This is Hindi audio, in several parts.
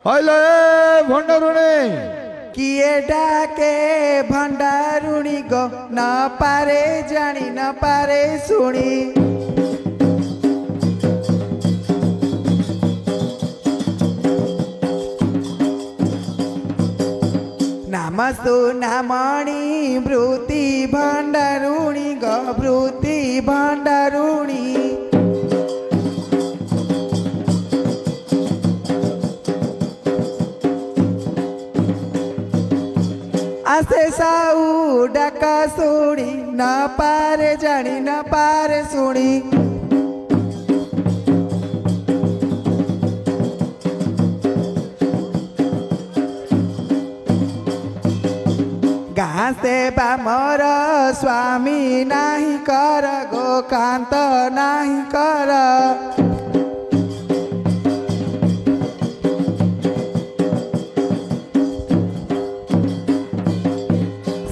হইলে ভণ্ডারুণী কিয়ে ডাকে ভণ্ডারুণী গো না পারে জানি না পারে শুনি নামস্তু নামণি বৃত্তি ভণ্ডারুণী গো বৃত্তি ভণ্ডারুণী आसे साऊ डाका सुनी ना पारे जानी ना पारे सुनी गाँ से बामर स्वामी नाही कर गोकांत नाही कर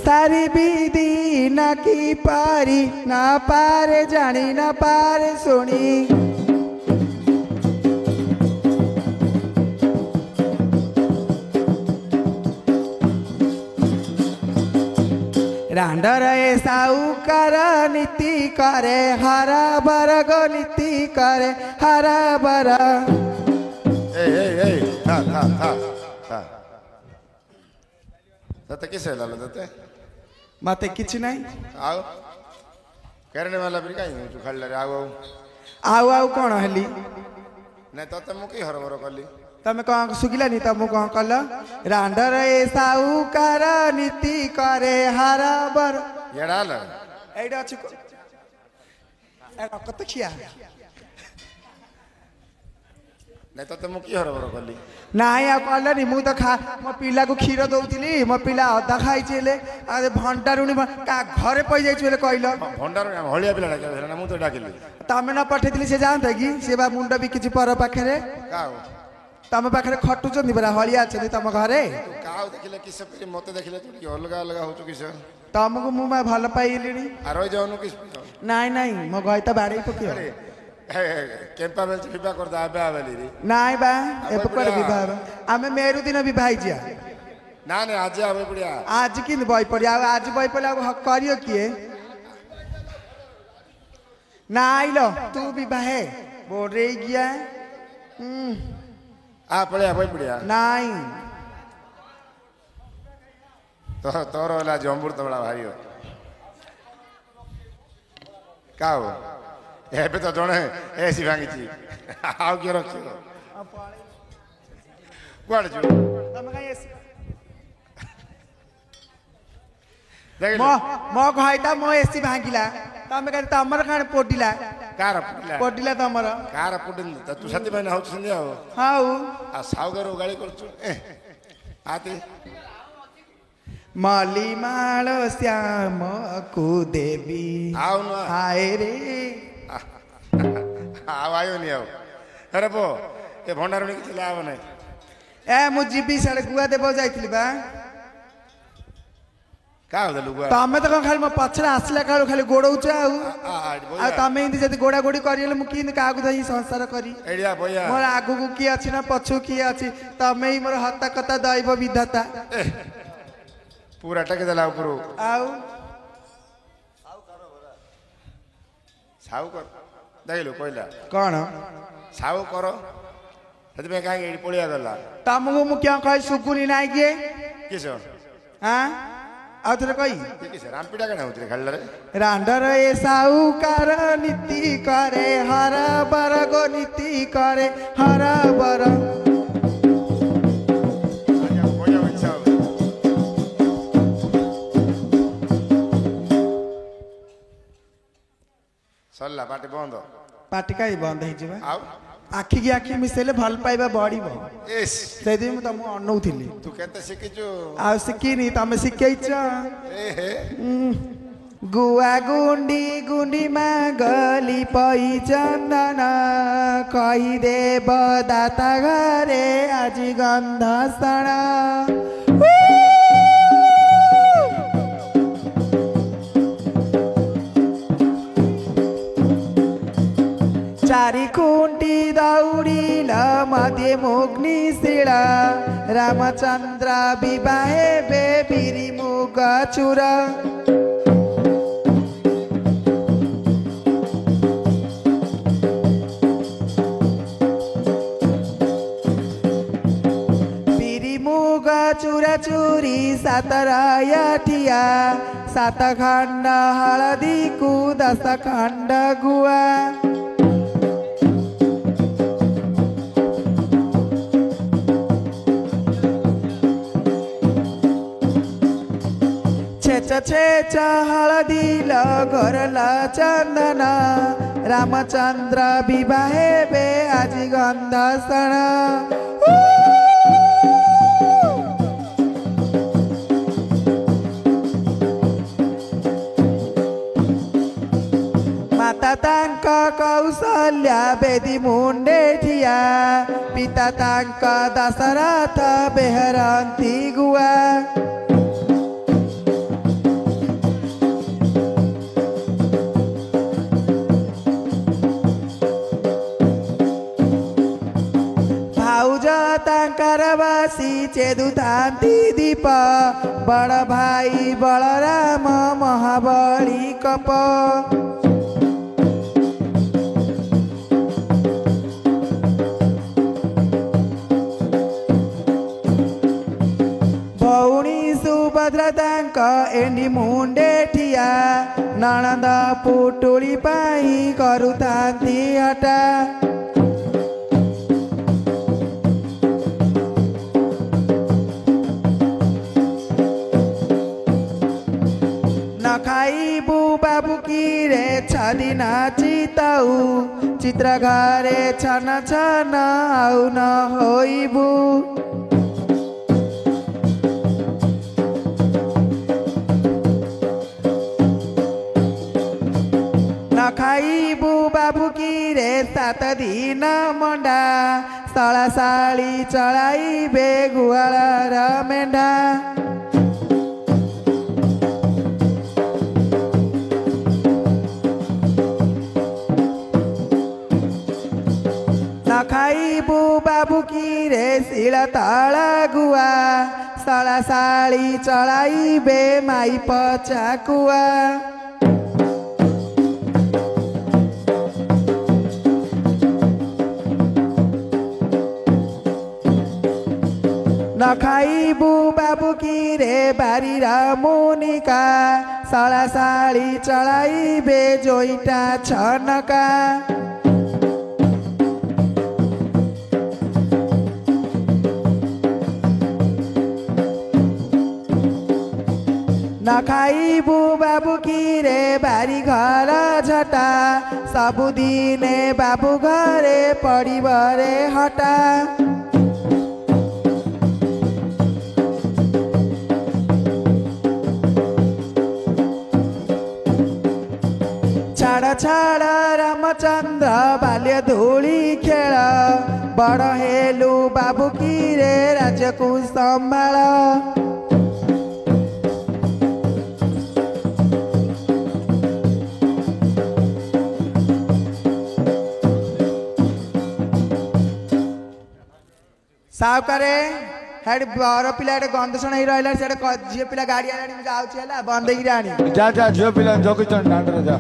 सारी विधि न की पारी ना पारे जानी ना पारे सुनी रांडर साउकार नीति करे हरा बर गो नीति करे हरा बर तते किसे लालो तते मते किछ नहीं आओ करने वाला भी काई तू खल्ला रे आओ आउ आउ कौन हली नहीं तते मु की हरबर कली तमे कौन सुगिला नी तमु कौन कल रांडर साउकार नीति करे हरा बर येडाल एडा अछि एडा कत खिया नहीं तते मु की हरबर कली नाई आ कहलनी मु तो खा मो पिला को क्षीर दउतिली मो पिला अधा खाई चले आ भंडारुणी का घरे पई जाई चले कहलो भंडारुणी हलिया पिला डाके ना मु तो डाकिली तमे ना पठेतिली से जानता कि से बा मुंडा भी किछि पर पाखरे का तमे पाखरे खटु चंदी बरा हलिया चली तम घरे का देखिले किसे पे मते देखिले तू की अलगा अलगा हो किसे तमको मु मा भल पाइलिनी आ रह जाउनु किस नाई नाई मो गई त बाड़ी पकियो केम्पा बेल फिबा कर दा आबे आबेली रे नाई बा ए पकड़ विवाह आमे मेरु दिन विवाह जिया ना ने आज आबे पड़िया आज किन बई पड़िया आज बई पड़िया हक करियो किए नाई लो तू विवाह बोल रे गया आ पड़िया बई पड़िया नाई तो तोर वाला जम्बुर तबला भाई हो का हो एबे तो जणे एसी भांगी छी आउ के रखियो कुआड़ जो तमे काई एसी देख मो मो घाइता मो एसी भांगिला तमे काई तमर कान पोडिला कार पोडिला तमर कार पुडिन तू सती बहन हो संध्या हो हाउ आ सावगर गाड़ी करछु आते माली माल श्याम को देवी आउ न हाय रे आउ आयो नि आउ अरे बो ए भंडारुणी कि लाभ नै ए मु जीबी साडे गुआ देबो जाइथिली बा का हो लुगुआ तमे तो खाली म पछरे आसला कालो खाली गोडौछ आ तमे इंदी जति गोडा गोडी करिले मु किन का आगु दही संसार करी एडिया भैया मोर आगु को की अछि ना पछु की अछि तमे ही मोर हत्ता कथा दैव विधाता पूरा टके देला ऊपर आउ साउ कर देखलो पहिला कोन साउ करो सती में काहे एडी पळिया गला तमगु मु क्या कहि सुकुनी नाइ के किसो हां आ तोरे कहि किसे रामपीडा कने होतरे खल्ला रे रांडर ए साउकार नीति करे हरा बर गो नीति करे हरा बर सल्ला पाटे बंद पाटी काई बंद हे जिबा आउ आखि की आखि मिसेले भल पाइबा बढीबो एस सेदी मु तमु अनौथिली तू केते सिकिचु आ सिकिनी तमे सिकेइछ ए हे गुआ गुंडी गुंडी मा गली पई चंदन कहि देव दाता घरे आज गंध सण चारी कुंटी दौडिल मध्ये मुग्नि शिला रामचन्द्र विवाहे बे बिरिमुग चुर चुरा चुरी सात रायठिया सात खण्ड हळदीको 10 खण्ड गुवा छेच छेच हळदील घरला चंदन रामचंद्र विवाहे बे आजी गंध सण माता तांक कौशल्या बेदी मुंडे ठिया पिता तांक दशरथ बेहरंती गुआ भाउज तांकर बासी चेदुतांती दीप बड़ भाई बलराम महाबली कप सुभद्रतांक एंडी मुंडे ठिया नणंद पुटुली पाई करुतांती हटा न खाइबू बाबू की रे छदिना चिताऊ चित्र घरे छन छन आउ न होइबू खाइबू बाबू की रे 7 दिन मंडा सला साली चढ़ाइबे गुआर मेढा न खाइबू बाबू की रे शिला तला गुआ सला साली चढ़ाइबे माई पचाकुआ न खाइबू बाबू की रे बारी मुनिका सला साली चढ़ाइबे जोइटा छनका न खाइबू बाबू की रे बारी घर झटा सबुदिने बाबू घरे पड़िबरे हटा छाड़ छाड़ रामचंद्र बाल्य धूली खेल बड़ हेलु बाबू की रे राज्य को संभाल सावकारे हेड बर पिला गंध शुणाई रहा झील पिला गाड़ी आनी जाऊँ बंद आनी जा जा झील पिला जगुच दांडर जा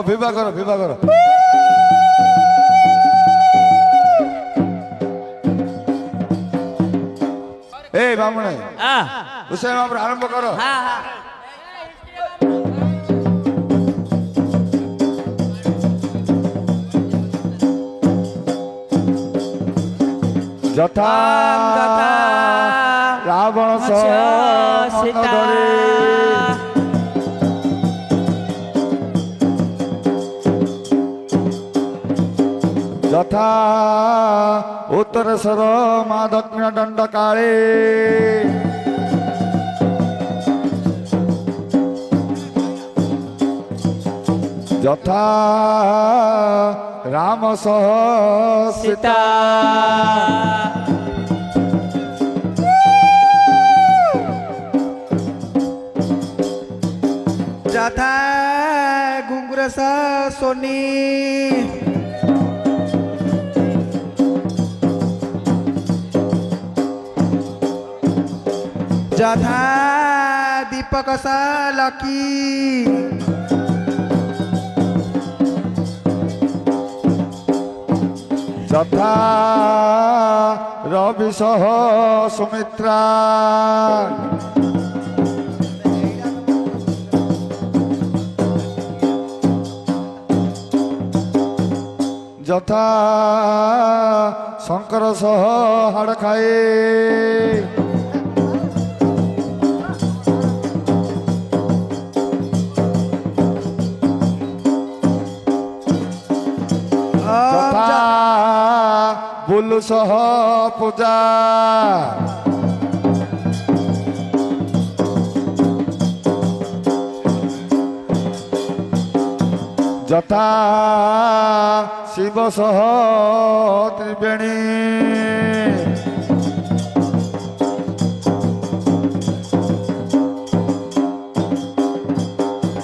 विवाह करो विवाह करो ए बामुणे उसे आरंभ करो যথা রাবণ সীতা যথা উত্তরেশ্বর মা দক্ষিণ দণ্ড কালী যথা রাম সহ সীতা যথা ঘুঙ্গুরস সোনি যথা দীপক লকি যথা রবি সহ সুমিত্রা যথা শঙ্কর সহ হাড় খায়ে যথা বুলু সহ পূজা যথা শিব সহ ত্রিবেণী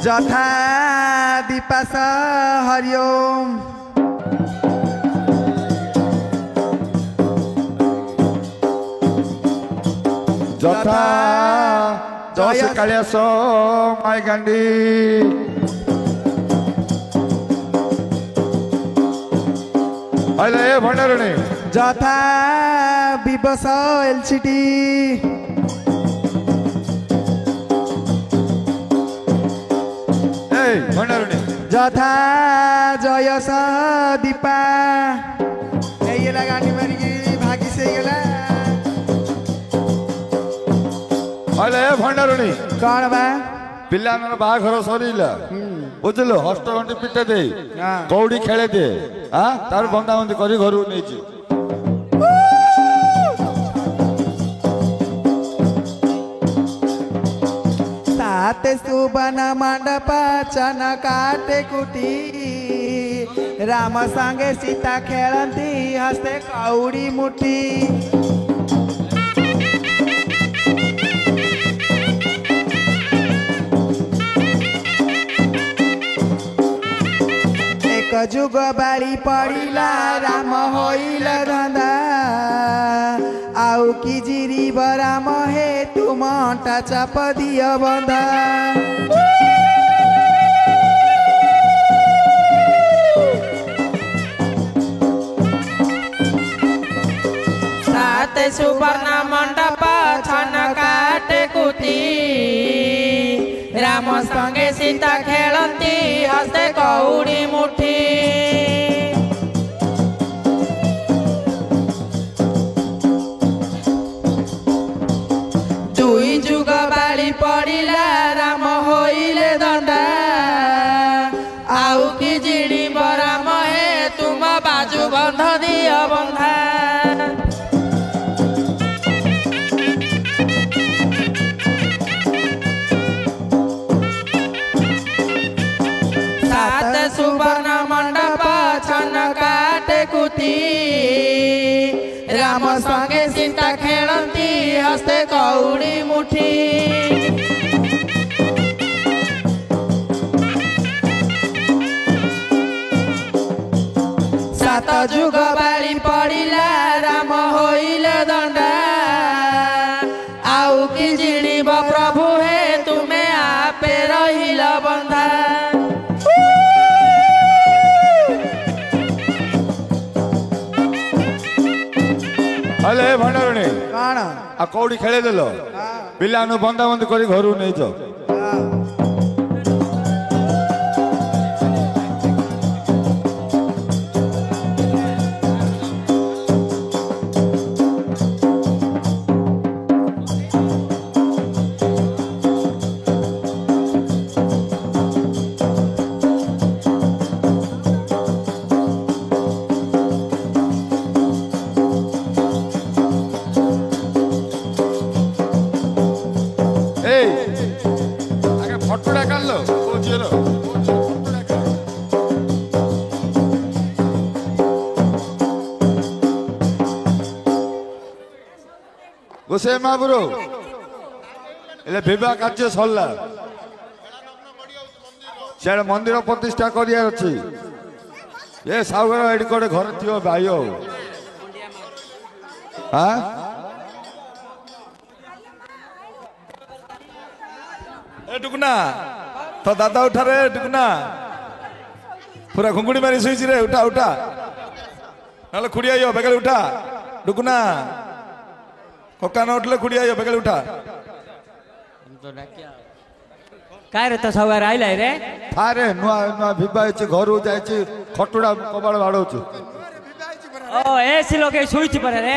যথা দীপাস হরিওম যথা দশ কালিয়াস মাইগান্ডি আইলে ভণ্ডারণী যথা বিবস এলসিডি এই ভণ্ডারণী যথা জয়স দীপা এইগলা গাঁটি মারিকি ভাগি সেইগলা আইলে ভণ্ডারণী କଣ ବା ପିଲାଙ୍କର ବାହାଘର ସରିଲା ବୁଝିଲୁ ହଷ୍ଟଘଣ୍ଟି ପିଟା ଦେଇ ହଁ। କଉଡ଼ି ଖେଳେ ଦେ ତାର ବନ୍ଦାବନ୍ଦି କରି ଘରକୁ ନେଇଛି साते सुबन मंडप चन काटे कुटी राम संगे सीता खेलती हस्ते कौड़ी मुठी एक जुग बाड़ी पड़िला राम होइल धंदा आउ की जिरी राम हे तुम टा चाप दिय बंधा सात सुवर्ण मंडप छन काटे कुती राम संगे सीता खेलती हस्ते कौड़ी मुठी दुई जुग बाड़ी पड़िला राम होइले दंडा आउ की जिड़ी राम हे तुम बाजू बंध दिय बंधा सात सुवर्ण मंडप छन काटे कुती राम संगे सीता खेलती हस्ते कौड़ी मुठी सात जुग बाड़ी पड़िला राम होइल दंडा आउ की जिणीब प्रभु हे तुमे आपे रहिल बंधा ହେଲେ ଭଣ୍ଡାରୁଣୀ କଣ ଆଉ କୋଉଠି ଖେଳିଦେଲ ପିଲାଙ୍କୁ ବନ୍ଦାବନ୍ଦି କରି ଘରକୁ ନେଇଛ। ଫଟୋଟା କାଢିଲ ଓ ଝିଅର ଗୋସାଇ ମହାପୁରୁ ହେଲେ ବିବାହ କାର୍ଯ୍ୟ ସରିଲା ସିଆଡେ ମନ୍ଦିର ପ୍ରତିଷ୍ଠା କରିବାର ଅଛି। ଏ ସାହୁଘର ଏଠି କୋଉଠି ଘରେ ଥିବ ଭାଇ ଆଉ ए टुकुना तो दादा उठा रे टुकुना पूरा घुंगुड़ी मारी शुई रे उठा उठा ना खुड़ी आइयो बेगल उठा टुकुना कक्का न उठले खुड़ी आइयो बेगल उठा काय रे तो सवार आइला रे थारे नुआ नुआ विवाह ହେଇଛି ଘରୁ ଯାଇଛି ଖଟୁଡା କବାଳ ବାଡଉଛି। ଓ ଏସି ଲଗେଇ ଶୋଇଛି ପରା ରେ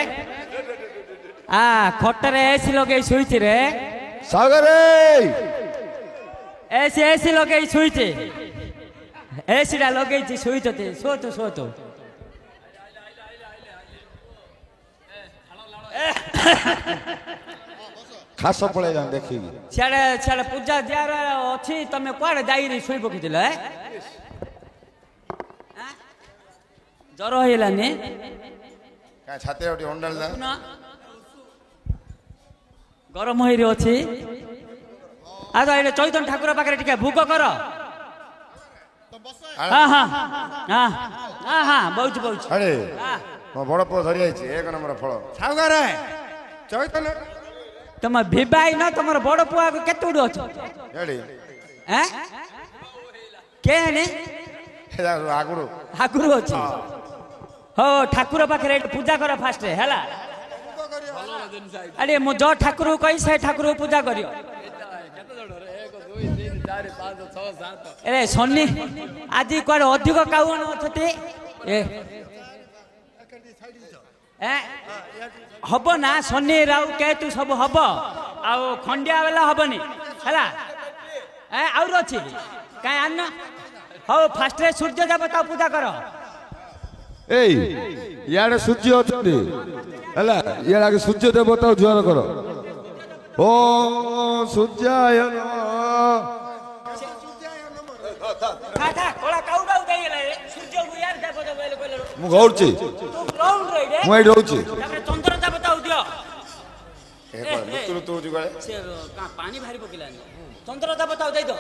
ଆ ଖଟରେ ଏସି ଲଗେଇ ଶୋଇଛି ରେ ସାଗରେ ଏସି ଲଗେଇ ଶୋଇଛି ଏସି ଟା ଲଗେଇଛି ଶୋଇଛ ତେ ଶୋତ ଶୋତ ଖାସ ପଳେଇଲା ଦେଖିକି ସିଆଡେ ସିଆଡେ ପୂଜା ଦିଆର ଅଛି ତମେ କୁଆଡେ ଯାଇରି ଶୋଇ ପକେଇଥିଲ ଜର ହେଇଲାନି କାଁ ଛାତିରେ ଗୋଟେ ଅଣ୍ଡାଳି ଦା ଗରମ ହେଇରି ଅଛି ଆଗ ଏଇଟା ଚୈତନ୍ୟ ଠାକୁର ପାଖରେ ଟିକେ ଭୋଗ କର। ହଁ ହଁ ହଁ ହଁ ହଁ ବଉଛୁ ବଉଛୁ ଆରେ ମୋ ବଡ ପୁଅ ଧରି ଆଇଛି 1 ନମ୍ବର ଫଳ ସାଉଗାରେ ଚୈତନ୍ୟ ତମ ବିବାହ ନ ତମର ବଡ ପୁଅ ଆଗ କେତେ ଉଡୁ ଅଛ ଏଡି କେଣି ଆଗରୁ ଠାକୁର ଅଛି ହଉ ଠାକୁର ପାଖରେ ଏଠି ପୂଜା କର ଫାଷ୍ଟ ହେଲା ଆରେ ମୁଁ ଯୋଉ ଠାକୁରକୁ କହି ସେ ଠାକୁରକୁ ପୂଜା କରିବ। ଏ ଶନି ଆଜି କୁଆଡେ ଅଧିକ କାଉଣ ଅଛନ୍ତି ହବ ନା ଶନି ରାହୁ କେତୁ ସବୁ ହବ ଆଉ ଖଣ୍ଡିଆ ବେଲା ହବନି ହେଲା ଆହୁରି ଅଛି କାଇଁ ଆନ ହଉ ଫାଷ୍ଟରେ ସୂର୍ଯ୍ୟ ଦେବତା ପୂଜା କର। ଏଇ ଇଆଡେ ସୂର୍ଯ୍ୟ ଅଛନ୍ତି ହେଲା ଇଆଡେ ଆଗେ ସୂର୍ଯ୍ୟ ଦେବତା ଜୁହାର କର ଓ ସୂର୍ଯ୍ୟାୟ ମୁଁ ଗୌରଛି ମୁଁ ଏଇଠି ରହୁଛି ଚନ୍ଦ୍ର ଦେବତା ଦିଅ ପାଣି ଭାରି ପକେଇଲାନି ଚନ୍ଦ୍ର ଦେବତା ଦେଇଦ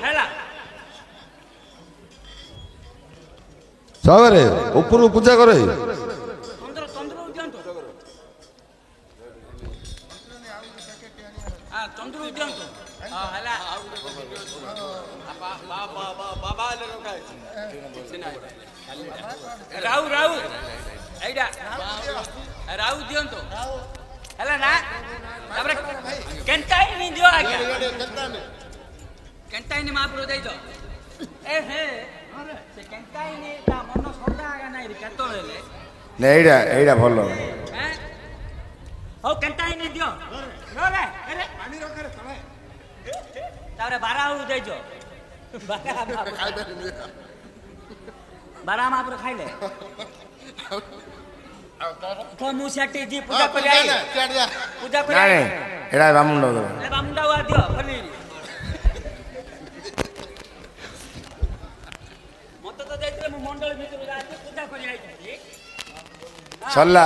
ହେଲା ସାଗରେ ଉପରକୁ ପୂଜା କରେ ଚନ୍ଦ୍ରକୁ ଦିଅନ୍ତୁ ଚନ୍ଦ୍ରକୁ ଦିଅନ୍ତୁ ହେଲା ରାଉ ରାଉ ଏଇଟା ରାଉ ଦିଅନ୍ତୁ ହେଲା ନା ତାପରେ କେନ୍ତାଇନି ଦିଅ ଆଜ୍ଞା କେନ୍ତାଇନି ମହାପୁର ଦେଇଛ ଏ ହେ ସେ କେନ୍ତାଇନି ତା ମନ ସଦା ଆଗା ନାଇଁ ରେ କେତେବେଳେ ନା ଏଇଟା ଭଲ ହଉ କେନ୍ତାଇନି ଦିଅ ତାପରେ ବାରା ଦେଇଛ ବାରା ମହାପୁର ଖାଇଲେ ମୁଁ ସେଠି ଯି ପୂଜା କରି ପୂଜା କରି ଏଇଟା ବାମୁଣ୍ଡ ବାମୁଣ୍ଡା ଦିଅ ଖଲି ମତେ ତ ଦେଇଥିଲେ ମୁଁ ମଣ୍ଡଳ ଭିତରୁ ପୂଜା କରି ସରିଲା।